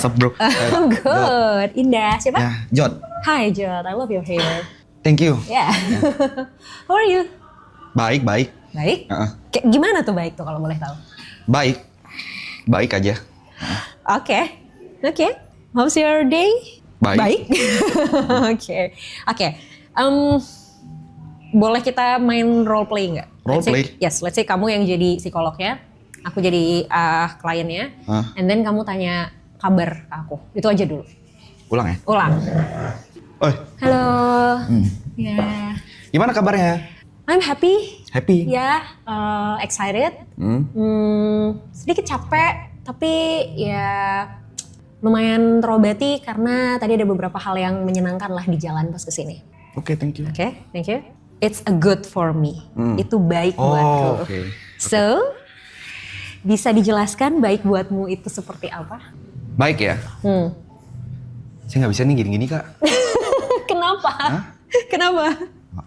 What's up, bro? Good. Indah. Siapa? Ya, Jod. Hi, Jod. I love your hair. Thank you. Yeah. How are you? Baik, baik. Baik? Heeh. Kayak gimana tuh baik tuh kalau boleh tahu? Baik. Baik aja. Oke. Oke. How's your day? Baik. Oke. Oke. Boleh kita main role play nggak? Role play? Yes, let's say kamu yang jadi psikolognya, aku jadi kliennya, and then kamu tanya kabar ke aku. Itu aja dulu. Ulang ya? Ulang. Oi, Halo. Ya. gimana kabarnya? I'm happy. Happy? Ya, excited. Sedikit capek, tapi ya lumayan terobati karena tadi ada beberapa hal yang menyenangkan lah di jalan pas kesini. Oke, thank you. Oke, thank you. It's a good for me. Itu baik buatku. Oke. So, bisa dijelaskan baik buatmu itu seperti apa? Baik ya? Saya nggak bisa nih gini-gini, Kak. Kenapa? Hah? Kenapa?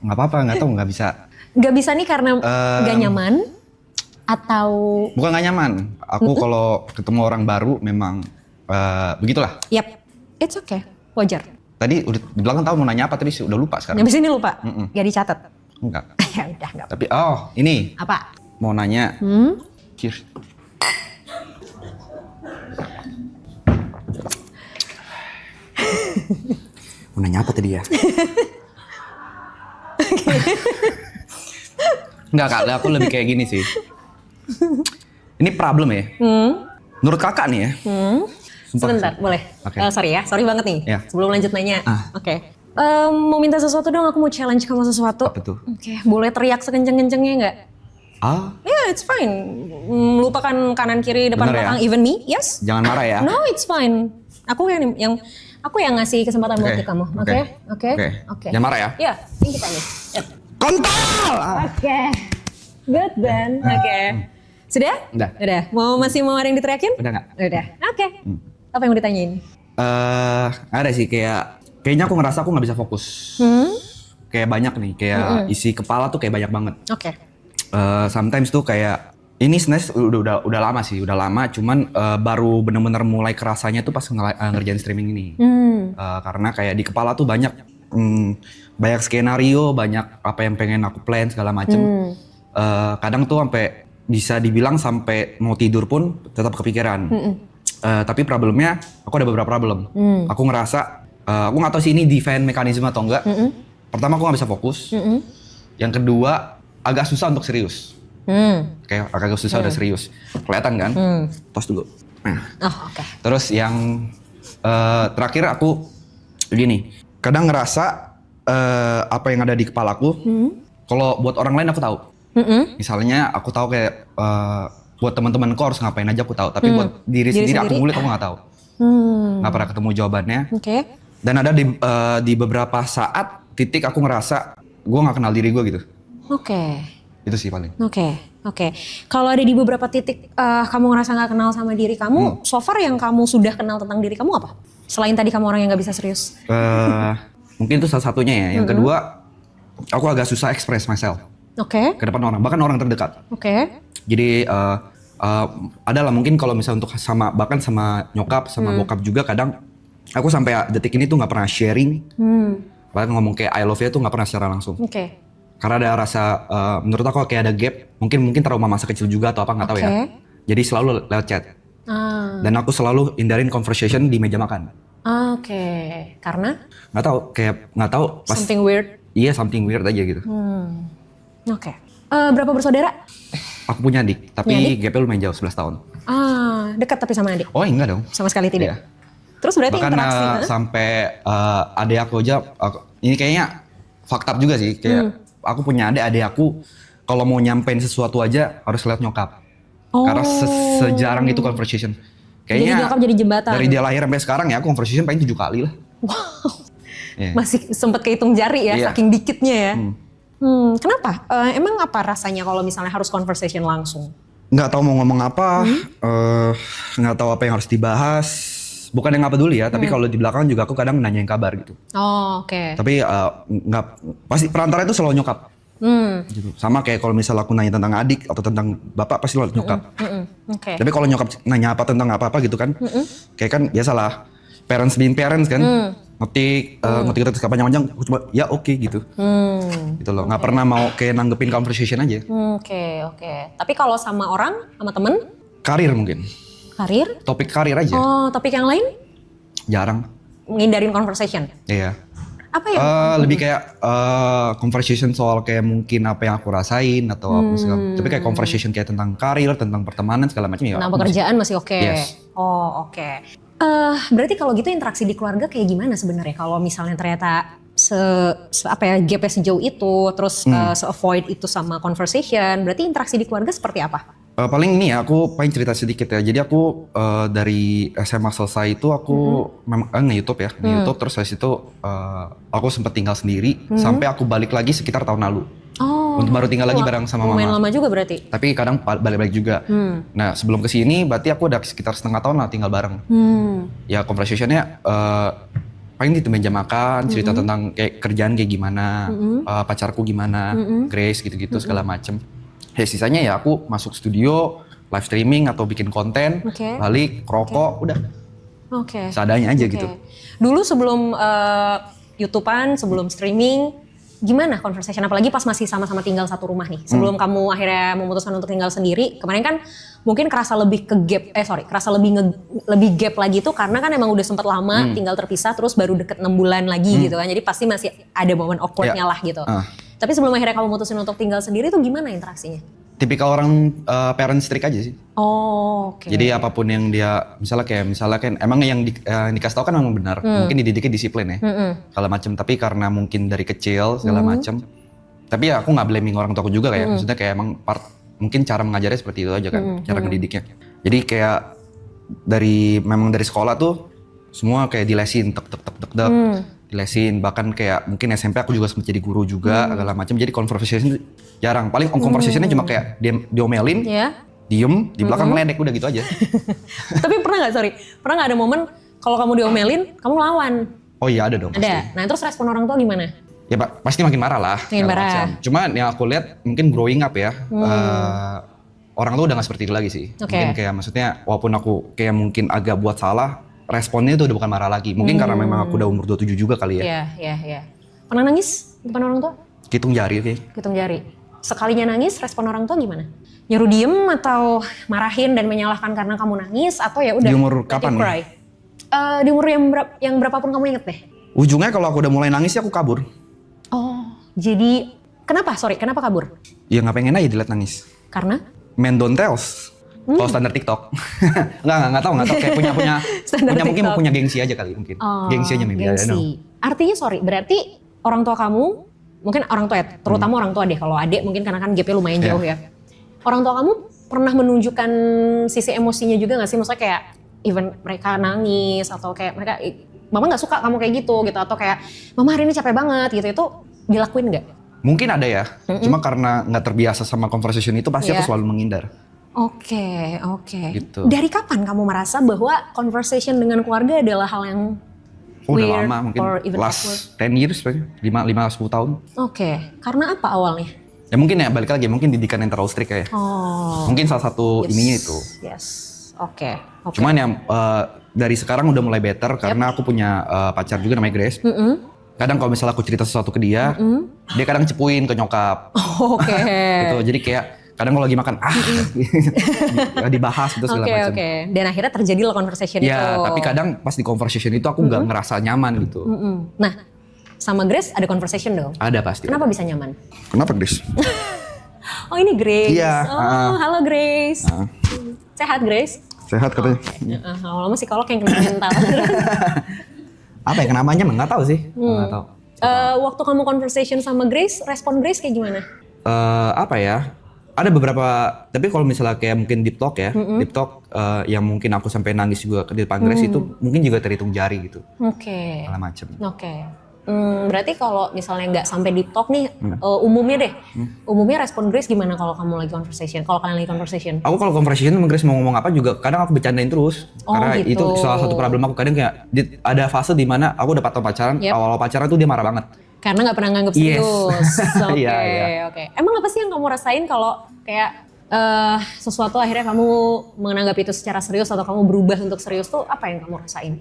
Nggak apa-apa, nggak tahu, nggak bisa. Gak bisa nih karena gak nyaman? Atau... Bukan nggak nyaman. Aku kalau ketemu orang baru memang begitulah. Yap, it's okay. Wajar. Tadi udah di belakang tahu mau nanya apa, tadi udah lupa sekarang. Habis ini lupa? Gak dicatat? Enggak. Ya udah, gak apa. Tapi, ini. Apa? Mau nanya. Cheers. Mau nanya apa tadi ya? Enggak, Kak, aku lebih kayak gini sih. Ini problem ya. Menurut kakak nih ya. Sumpah. Sebentar, boleh? Oke. Sorry ya, sorry banget nih. Ya. Sebelum lanjut nanya. Ah. Oke. Mau minta sesuatu dong, aku mau challenge kamu sesuatu. Apa tuh? Oke, boleh teriak sekenceng-kencengnya nggak? Ya, It's fine. Lupakan kanan kiri depan Bener ya? belakang, even me, yes? jangan marah ya. No, it's fine. Aku yang ngasih kesempatan buat Oke, ke kamu. oke. Oke? Oke. Jangan marah ya. Ya, ini kita nih. Yep. Kontol! Oke. Good then. Oke. Sudah? Udah. Masih mau ada yang diteriakin? Udah nggak? Udah. Oke. Apa yang mau ditanyain? Ada sih kayaknya aku ngerasa aku nggak bisa fokus. Kayak banyak nih, kayak isi kepala tuh kayak banyak banget. Oke. Sometimes tuh kayak ini sebenarnya udah lama sih, cuman baru bener-bener mulai kerasanya tuh pas ngerjain streaming ini. Karena kayak di kepala tuh banyak skenario, banyak apa yang pengen aku plan segala macem. Kadang tuh sampai bisa dibilang sampai mau tidur pun tetap kepikiran. Tapi problemnya aku ada beberapa problem. Aku ngerasa aku nggak tahu sih ini defense mekanisme atau enggak. Pertama aku nggak bisa fokus. Yang kedua agak susah untuk serius. Kayak agak susah udah serius. Kelihatan kan? Tos dulu. Nah. Oh, oke. Terus yang terakhir aku begini. Kadang ngerasa apa yang ada di kepalaku. Kalau buat orang lain aku tahu. Misalnya aku tahu kayak buat teman-temanku harus ngapain aja aku tahu. Tapi buat diri sendiri aku ngulik aku nggak tahu. Nggak pernah ketemu jawabannya. Oke. Dan ada di beberapa saat titik aku ngerasa gue nggak kenal diri gue gitu. Oke. Itu sih paling. Oke. Kalau ada di beberapa titik kamu ngerasa nggak kenal sama diri kamu, so far yang kamu sudah kenal tentang diri kamu apa? Selain tadi kamu orang yang nggak bisa serius. Mungkin itu salah satunya ya. Yang kedua, aku agak susah express myself Oke. ke depan orang, bahkan orang terdekat. Oke. Jadi adalah mungkin kalau misalnya untuk bahkan sama nyokap, sama bokap juga kadang aku sampai detik ini tuh nggak pernah sharing. Bahkan ngomong kayak I love you tuh nggak pernah secara langsung. Oke. Karena ada rasa, menurut aku kayak ada gap, mungkin trauma masa kecil juga atau apa nggak tahu ya. Jadi selalu lewat chat. Dan aku selalu hindarin conversation di meja makan. Oke. Karena? Nggak tahu. Pas, Something weird. Iya, something weird aja gitu. Oke. Berapa bersaudara? Aku punya adik, tapi gapnya lumayan jauh, 11 tahun. Dekat tapi sama adik? Oh enggak dong. Sama sekali tidak? Iya. Terus berarti Bahkan interaksi? sampai adik aku aja, ini kayaknya fucked up juga sih. Kayak aku punya adik aku kalau mau nyampein sesuatu aja harus lihat nyokap. Karena sejarang itu conversation. Kayaknya jadi nyokap jadi jembatan? Dari dia lahir sampai sekarang ya conversation paling 7 kali lah. Wow. Yeah. Masih sempet kehitung jari ya, saking dikitnya ya. Kenapa? Emang apa rasanya kalau misalnya harus conversation langsung? Nggak tahu mau ngomong apa, nggak tahu apa yang harus dibahas. Bukan yang nggak peduli ya, tapi kalau di belakang juga aku kadang nanyain kabar gitu. Oh, oke. Tapi nggak, pasti perantara itu selalu nyokap. Gitu. Sama kayak kalau misal aku nanya tentang adik atau tentang bapak pasti lewat nyokap. Oke. Tapi kalau nyokap nanya apa tentang apa gitu kan, kayak kan biasalah parents being parents kan, ngetik terus panjang-panjang, aku cuma ya oke gitu. Gitu loh, nggak pernah mau kayak nanggepin conversation aja. Oke. Tapi kalau sama orang, sama temen, Karir mungkin, karir, topik karir aja, topik yang lain, jarang. menghindarin conversation. Iya. Apa ya? Lebih kayak conversation soal kayak mungkin apa yang aku rasain atau apa segala. Tapi kayak conversation kayak tentang karir, tentang pertemanan segala macam ya. Tentang pekerjaan masih oke. Yes. Oh oke. Berarti kalau gitu interaksi di keluarga kayak gimana sebenarnya? Kalau misalnya ternyata gapnya sejauh itu, terus se-avoid itu sama conversation, berarti interaksi di keluarga seperti apa? Paling ini ya, aku paling cerita sedikit ya. Jadi aku dari SMA selesai itu aku memang nge-YouTube ya, nge-YouTube terus habis itu aku sempat tinggal sendiri sampai aku balik lagi sekitar tahun lalu. Untuk baru tinggal lagi bareng sama mama. Lumayan lama juga berarti. Tapi kadang balik-balik juga. Nah sebelum kesini berarti aku udah sekitar setengah tahun lah tinggal bareng. Ya conversationnya paling di meja makan, cerita tentang kayak kerjaan kayak gimana, pacarku gimana, Grace gitu-gitu segala macem. Ya sisanya ya aku masuk studio, live streaming atau bikin konten, balik, rokok, udah. Seadanya aja gitu. Dulu sebelum YouTubean, sebelum streaming, gimana conversation? Apalagi pas masih sama-sama tinggal satu rumah nih. Sebelum kamu akhirnya memutuskan untuk tinggal sendiri, kemarin kan mungkin kerasa lebih lebih gap lagi tuh karena kan emang udah sempet lama tinggal terpisah, terus baru deket 6 bulan lagi gitu kan. Jadi pasti masih ada momen awkwardnya lah gitu. Tapi sebelum akhirnya kamu mutusin untuk tinggal sendiri tuh gimana interaksinya? Tipikal orang parent strict aja sih. Jadi apapun yang dia, misalnya kan emang yang dikasih tau kan memang benar. Mungkin dididiknya disiplin ya, segala macem. Tapi karena mungkin dari kecil segala macem. Tapi ya aku nggak blaming orang tua aku juga kayak, maksudnya kayak emang mungkin cara mengajarnya seperti itu aja kan, cara ngedidiknya. Jadi kayak memang dari sekolah tuh semua kayak dilesin, tek dilesin, bahkan kayak mungkin SMP aku juga sempat jadi guru juga segala macam. Jadi conversation jarang, paling conversationnya cuma kayak diomelin, diem di belakang meledek udah gitu aja. Tapi pernah nggak ada momen kalau kamu diomelin kamu lawan? Oh iya ada dong. Ada. Pasti. Nah terus respon orang tua gimana? Ya pasti makin marah lah. Makin marah. Cuma yang aku lihat mungkin growing up ya, orang tuh udah nggak seperti itu lagi sih. Mungkin kayak maksudnya walaupun aku kayak mungkin agak buat salah, responnya itu udah bukan marah lagi. Mungkin karena memang aku udah umur 27 juga kali ya. Iya. Pernah nangis depan orang tua? Hitung jari oke. Hitung jari. Sekalinya nangis, respon orang tua gimana? Nyuruh diem atau marahin dan menyalahkan karena kamu nangis atau ya udah? Di umur kapan nih? Di umur yang berapapun kamu inget deh. Ujungnya kalau aku udah mulai nangis ya aku kabur. Jadi kenapa kabur? Ya nggak pengen aja dilihat nangis. Karena? Men don't tells. Kalau standar TikTok. Nggak tahu kayak mungkin punya gengsi aja kali mungkin. Gengsi aja maybe. Gengsi. Artinya berarti orang tua kamu, mungkin orang tua ya, terutama orang tua deh, kalau adik mungkin karena kan gapnya lumayan jauh ya. Orang tua kamu pernah menunjukkan sisi emosinya juga gak sih? Maksudnya kayak even mereka nangis atau kayak mereka, mama gak suka kamu kayak gitu atau kayak mama hari ini capek banget gitu, itu dilakuin gak? Mungkin ada ya, cuma karena gak terbiasa sama conversation itu pasti aku selalu menghindar. Oke. Gitu. Dari kapan kamu merasa bahwa conversation dengan keluarga adalah hal yang udah lama, mungkin last 10 years, 5-10 tahun. Oke, karena apa awalnya? Ya mungkin ya balik lagi, mungkin didikan yang terlalu strict ya. Mungkin salah satu ininya itu. Oke. Cuman yang dari sekarang udah mulai better karena aku punya pacar juga namanya Grace. Kadang kalau misalnya aku cerita sesuatu ke dia, dia kadang cepuin ke nyokap. Gitu, jadi kayak kadang kalau lagi makan dibahas gitu segala macam. Dan akhirnya terjadi lah conversation itu. Ya, tapi kadang pas di conversation itu aku nggak ngerasa nyaman gitu. Nah, sama Grace ada conversation dong? Ada pasti. Kenapa bisa nyaman? Kenapa Grace? Oh ini Grace. Iya. Halo Grace. Sehat Grace? Sehat katanya. Lama-lama psikolog yang kena mental. Apa ya kenamanya? Nggak tahu sih. Nggak tahu. Waktu kamu conversation sama Grace, respon Grace kayak gimana? Apa ya? Ada beberapa, tapi kalau misalnya kayak mungkin deep talk ya, deep talk yang mungkin aku sampai nangis juga di depan Grace itu mungkin juga terhitung jari gitu. Segala macem. Berarti kalau misalnya nggak sampai deep talk nih, umumnya deh, umumnya respon Grace gimana kalau kamu lagi conversation? Kalau kalian lagi conversation? Aku kalau conversation sama Grace mau ngomong apa juga kadang aku bercandain terus. Karena gitu. itu salah satu problem aku, kadang kayak ada fase di mana aku udah pacaran, awal-awal pacaran tuh dia marah banget. Karena nggak pernah nganggap Yes. serius. Oke, Iya, iya. oke. Emang apa sih yang kamu rasain kalau kayak sesuatu akhirnya kamu menganggap itu secara serius atau kamu berubah untuk serius tuh apa yang kamu rasain?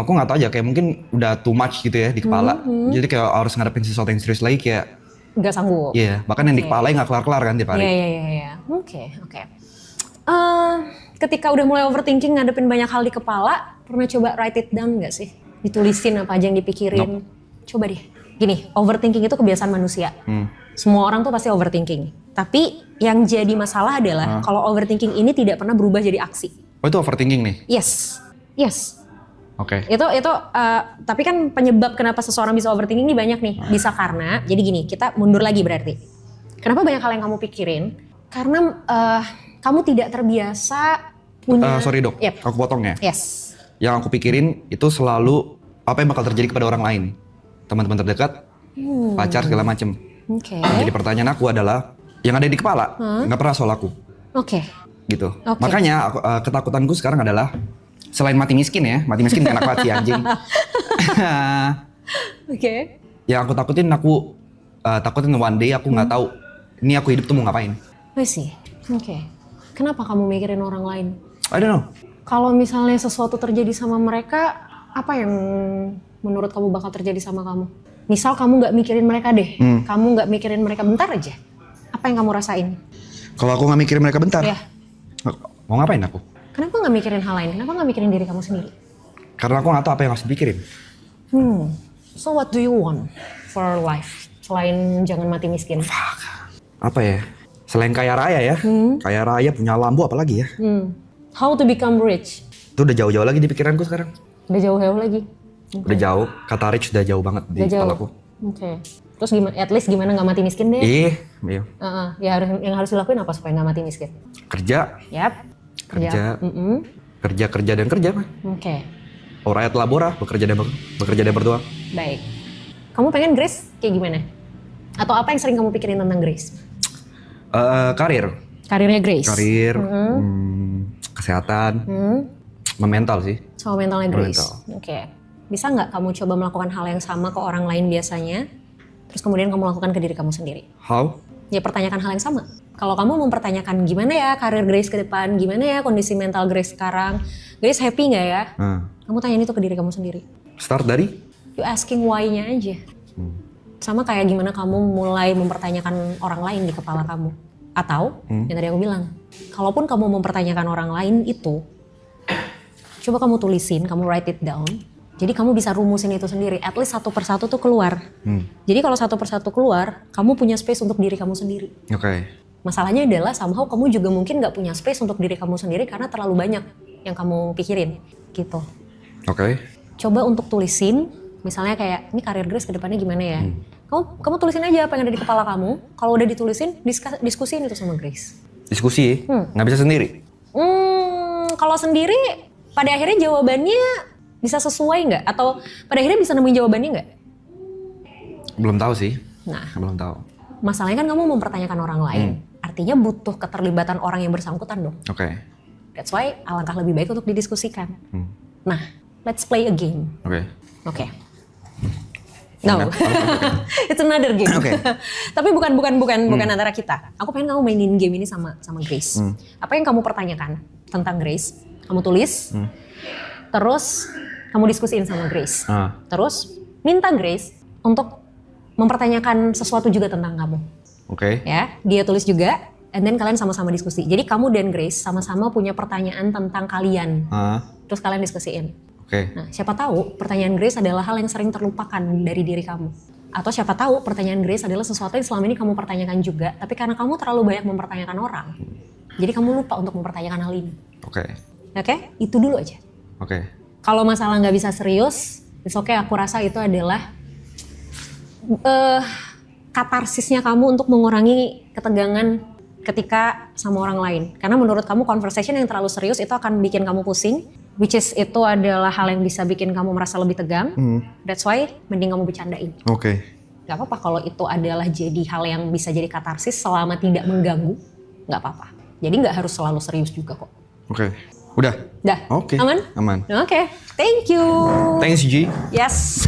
Aku nggak tahu aja, kayak mungkin udah too much gitu ya di kepala. Jadi kayak harus ngadepin sesuatu yang serius lagi kayak, Gak sanggup? iya, bahkan yang di kepala nggak kelar-kelar kan tiap hari. Iya. Oke. Ketika udah mulai overthinking ngadepin banyak hal di kepala, pernah coba write it down gak sih? Ditulisin apa aja yang dipikirin. Coba deh. Gini, overthinking itu kebiasaan manusia. Semua orang tuh pasti overthinking. Tapi yang jadi masalah adalah kalau overthinking ini tidak pernah berubah jadi aksi. Oh itu overthinking nih? Yes. Oke. Itu tapi kan penyebab kenapa seseorang bisa overthinking ini banyak nih. Bisa karena, jadi gini, kita mundur lagi berarti. Kenapa banyak hal yang kamu pikirin? Karena kamu tidak terbiasa punya... Sorry dok, Yep. aku potong ya. Yes. Yang aku pikirin itu selalu apa yang bakal terjadi kepada orang lain. Teman-teman terdekat, pacar segala macem. Oke. Jadi pertanyaan aku adalah, yang ada di kepala nggak pernah soal aku. Oke. Gitu. Oke. Makanya ketakutanku sekarang adalah, selain mati miskin ya, mati miskin enak banget sih anjing. Oke. Yang aku takutin one day aku nggak tahu ini aku hidup tuh mau ngapain. I see. Oke. Kenapa kamu mikirin orang lain? I don't know. Kalau misalnya sesuatu terjadi sama mereka, apa yang menurut kamu bakal terjadi sama kamu? Misal kamu nggak mikirin mereka deh, kamu nggak mikirin mereka bentar aja. Apa yang kamu rasain? Kalau aku nggak mikirin mereka bentar, Ya. mau ngapain aku? Kenapa nggak mikirin hal lain? Kenapa nggak mikirin diri kamu sendiri? Karena aku nggak tahu apa yang harus dipikirin. So what do you want for life? Selain jangan mati miskin. Apa ya? Selain kaya raya ya, kaya raya punya lambu apalagi ya? How to become rich? Itu udah jauh-jauh lagi di pikiranku sekarang. Udah jauh-jauh lagi. Udah jauh, kata rich udah jauh banget di Udah jauh. kepalaku. Oke. Terus gimana? At least gimana nggak mati miskin deh? Iya. Ya yang harus dilakuin apa supaya nggak mati miskin? Kerja, Yap. kerja, Mm-mm. kerja dan kerja mah. Oke. Ora et labora, bekerja dan berdoa. Baik. Kamu pengen Grace kayak gimana? Atau apa yang sering kamu pikirin tentang Grace? Karir, Karirnya Grace. kesehatan, mental sih. Sama mentalnya Grace. Mental. Oke. Bisa nggak kamu coba melakukan hal yang sama ke orang lain biasanya? Terus kemudian kamu lakukan ke diri kamu sendiri? How? Ya pertanyakan hal yang sama. Kalau kamu mempertanyakan gimana ya karir Grace ke depan, gimana ya kondisi mental Grace sekarang, Grace happy nggak ya? Kamu tanyain itu ke diri kamu sendiri. Start dari? You asking why-nya aja. Sama kayak gimana kamu mulai mempertanyakan orang lain di kepala kamu. Atau, yang tadi aku bilang, kalaupun kamu mempertanyakan orang lain itu, coba kamu tulisin, kamu write it down. Jadi kamu bisa rumusin itu sendiri, at least satu persatu tuh keluar. Jadi kalau satu persatu keluar, kamu punya space untuk diri kamu sendiri. Oke. Masalahnya adalah somehow kamu juga mungkin gak punya space untuk diri kamu sendiri karena terlalu banyak yang kamu pikirin gitu. Oke. Coba untuk tulisin, misalnya kayak ini karir Grace ke depannya gimana ya? Kamu tulisin aja apa yang ada di kepala kamu. Kalau udah ditulisin, diskusiin itu sama Grace. Diskusi, nggak bisa sendiri. Kalau sendiri, pada akhirnya jawabannya bisa sesuai nggak? Atau pada akhirnya bisa nemuin jawabannya nggak? Belum tahu sih. Nah, Belum tahu. masalahnya kan kamu mempertanyakan orang lain. Artinya butuh keterlibatan orang yang bersangkutan dong. Oke. That's why alangkah lebih baik untuk didiskusikan. Nah, let's play a game. Oke. Oke. No, it's another game. Oke. Tapi bukan antara kita. Aku pengen kamu mainin game ini sama Grace. Apa yang kamu pertanyakan tentang Grace, kamu tulis. Terus kamu diskusiin sama Grace. Terus minta Grace untuk mempertanyakan sesuatu juga tentang kamu. Oke. Ya, dia tulis juga. And then kalian sama-sama diskusi. Jadi kamu dan Grace sama-sama punya pertanyaan tentang kalian. Terus kalian diskusiin. Oke. Nah, siapa tahu pertanyaan Grace adalah hal yang sering terlupakan dari diri kamu. Atau siapa tahu pertanyaan Grace adalah sesuatu yang selama ini kamu pertanyakan juga, tapi karena kamu terlalu banyak mempertanyakan orang, jadi kamu lupa untuk mempertanyakan hal ini. Oke. Oke? Itu dulu aja. Oke. Kalau masalah nggak bisa serius, it's okay, aku rasa itu adalah katarsisnya kamu untuk mengurangi ketegangan ketika sama orang lain. Karena menurut kamu conversation yang terlalu serius itu akan bikin kamu pusing. Which is itu adalah hal yang bisa bikin kamu merasa lebih tegang. That's why mending kamu bercandain. Oke. Gak apa-apa kalau itu adalah jadi hal yang bisa jadi katarsis selama tidak mengganggu. Gak apa-apa. Jadi gak harus selalu serius juga kok. Oke. Udah? Dah? Oke. Aman? Aman. Oke. Thank you. Thanks, G. Yes.